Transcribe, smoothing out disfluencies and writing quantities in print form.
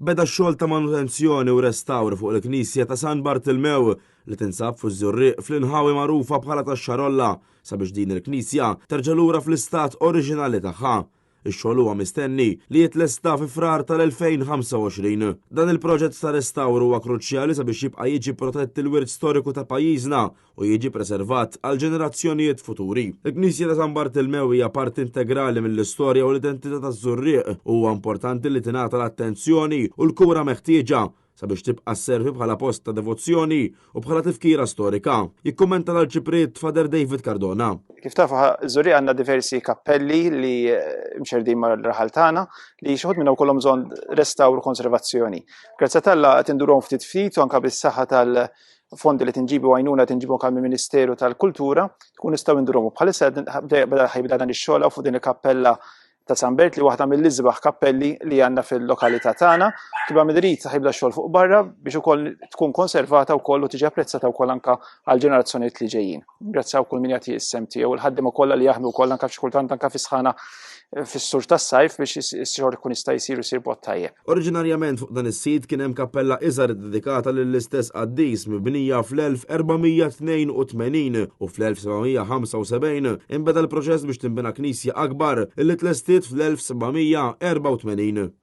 Beda x-xogħol ta' manutenzjoni u restawr fuq il-Knisja ta' San Bartilmew li tinsab fiż-Żurrieq fl-inħawi magħrufa bħala tax-Xarolla sabiex din il-Knisja terġa' lura fl-istat oriġinali tagħha. Ix-xogħol huwa mistenni li jitlesta fi frar tal-2025. Dan il-proġett ta' restawru huwa kruċjali sabiex jibqa' jiġi protett il-wirt storiku ta' pajjiżna u jiġi preservat għal ġenerazzjonijiet futuri. Il-Knisja ta' San Bartilmew hija parti integrali mill-istorja u l-identità taż-Żurrieq u huwa importanti li tingħata l-attenzjoni u l-kura meħtieġa sabiex tibqa' sservi bħala post ta' devozzjoni u bħala tifkira storika. Jikkummenta l-Arċipriet Fader David Cardona. Kif tafu żurrieq għandna diversi kappelli li mxerdin mar-raħal tagħna li xi ħud minnhom kollhom bżonn restawr u konservazzjoni. Grazzi Alla qed indurhom ftit ftit u anke bis-saħħa tal-fondi li tinġibu għajnuna tinġibu anke mill-Ministeru tal-Kultura tkun nistgħu indurhom. Bħalissa beda ħajbda dan ix-xogħol fuq din il-kappella ta' San Bert li waħda mill-iżbaħ kappelli li għandna fil-lokalità tagħna, tibqa' midrid ħajbda xogħol fuq barra biex ukoll tkun konservata wkoll u tiġi apprezzata wkoll anke għal ġenerazzjonijiet li ġejjin. Grazzi wkoll min jagħti s-sem tiegħu u l-ħaddiem ukoll li jaħdmu wkoll anke f'xi kultant anke fis-sħana fis-sur tas-sajf biex is-xogħol ikun jista' jsir bot tajjeb. Oriġinarjament fuq dan is-sit kien hemm kappella iżgħar dedikata lill-istess qaddis mibnija fl-1482 u fl-1775 inbeda l-proċess biex tinbena knisja akbar illi tlestiet fl-1784.